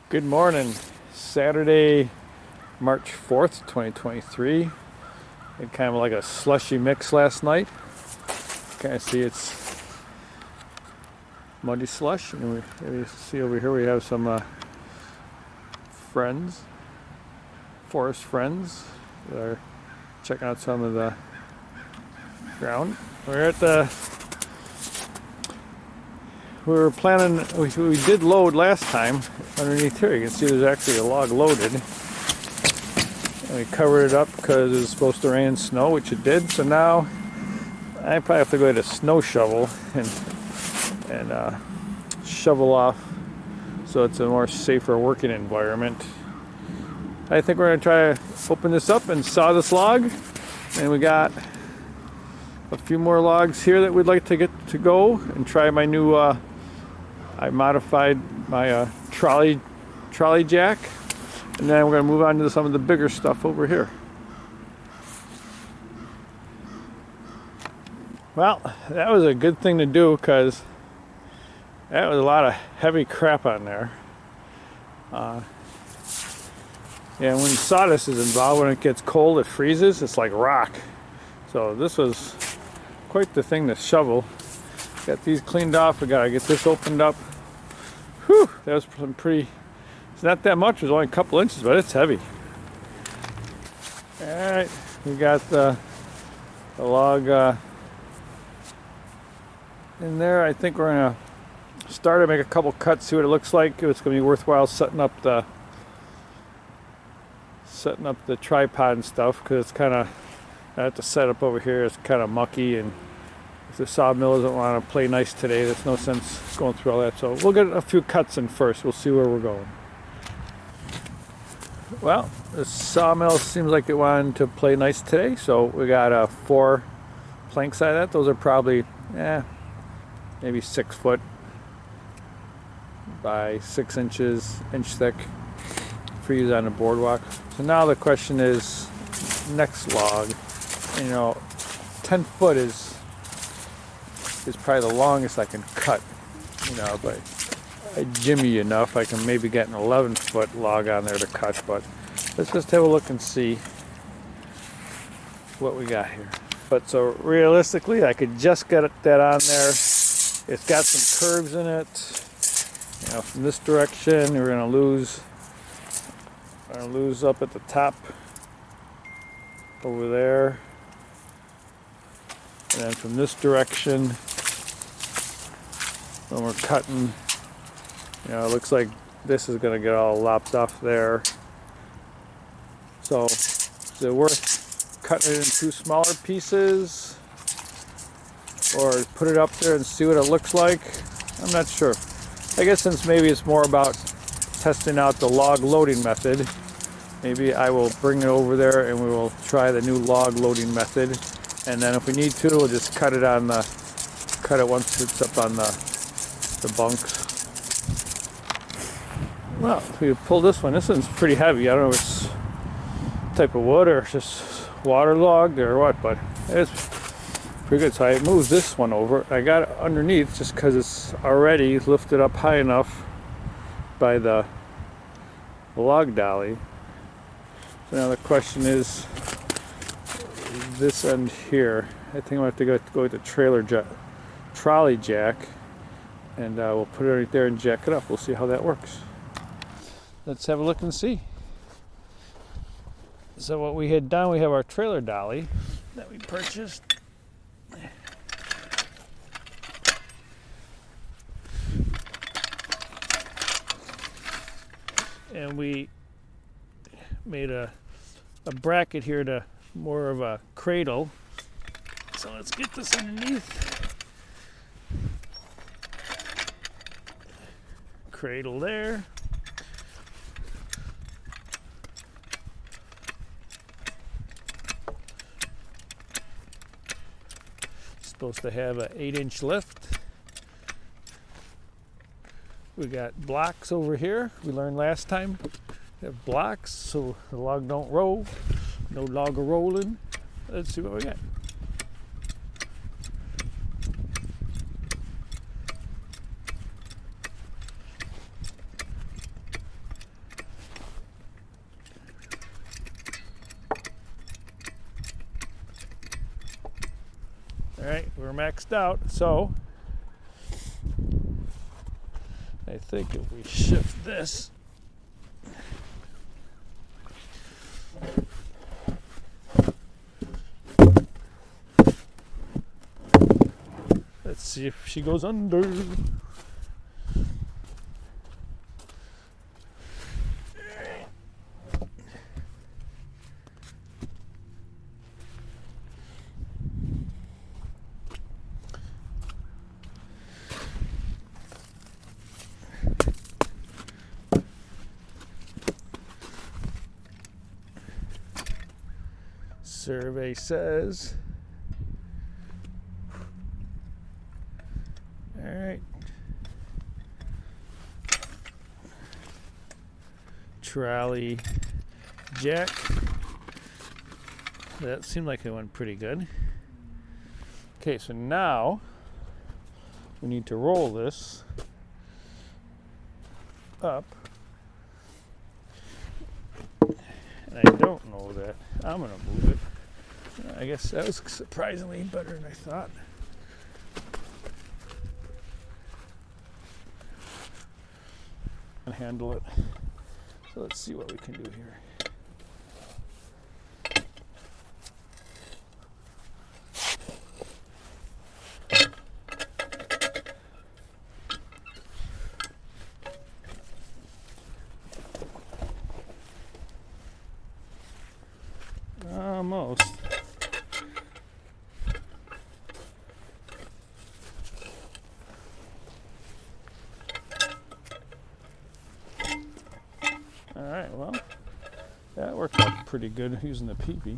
Good morning. Saturday, March 4th, 2023. Had kind of like a slushy mix last night. Kind of see it's muddy slush. And we see over here we have some friends, forest friends that are checking out some of the ground. We were planning, we did load last time underneath here. You can see there's actually a log loaded. And we covered it up because it was supposed to rain and snow, which it did. So now I probably have to go get a snow shovel and shovel off so it's a more safer working environment. I think we're going to try to open this up and saw this log. And we got a few more logs here that we'd like to get to go and try my new I modified my trolley jack, and then we're going to move on to some of the bigger stuff over here. Well, that was a good thing to do because that was a lot of heavy crap on there. And when sawdust is involved, when it gets cold, it freezes. It's like rock. So this was quite the thing to shovel. Got these cleaned off. We gotta get this opened up. Whew, that was some pretty. It's not that much. It was only a couple inches, but it's heavy. All right, we got the log in there. I think we're gonna start to make a couple cuts. See what it looks like. It's gonna be worthwhile setting up the tripod and stuff because it's kind of. I have to set up over here. It's kind of mucky, and if the sawmill doesn't want to play nice today, there's no sense going through all that. So we'll get a few cuts in first. We'll see where we're going. Well, the sawmill seems like it wanted to play nice today, so we got 4 planks out of that. Those are probably maybe 6 foot by 6 inches, inch thick for use on the boardwalk. So now the question is, next log. 10 foot is probably the longest I can cut, but I jimmy enough, I can maybe get an 11-foot log on there to cut, but let's just have a look and see what we got here. But so realistically, I could just get that on there. It's got some curves in it. From this direction, we're gonna lose up at the top over there. And then from this direction, when we're cutting, it looks like this is going to get all lopped off there. So is it worth cutting it in 2 smaller pieces or put it up there and see what it looks like? I'm not sure. I guess since maybe it's more about testing out the log loading method, maybe I will bring it over there and we will try the new log loading method. And then if we need to, we'll just cut it once it's up on the bunks. Well, if we pull this one's pretty heavy. I don't know if it's type of wood or just waterlogged or what, but it's pretty good. So I moved this one over. I got it underneath just because it's already lifted up high enough by the log dolly. So now the question is, this end here, I think I'll have to go with the trolley jack, and we'll put it right there and jack it up. We'll see how that works. Let's have a look and see. So what we had done, we have our trailer dolly that we purchased. And we made a bracket here to more of a cradle. So let's get this underneath. Cradle there. It's supposed to have an 8-inch lift. We got blocks over here. We learned last time. We have blocks so the log don't roll. No log rolling. Let's see what we got. maxed out. So I think if we shift this, let's see if she goes under. Survey says, all right, trolley jack. That seemed like it went pretty good. Okay, so now we need to roll this up. And I don't know that I'm gonna move it. I guess that was surprisingly better than I thought. And handle it. So let's see what we can do here. Almost. All right, well, that worked out pretty good using the peepee.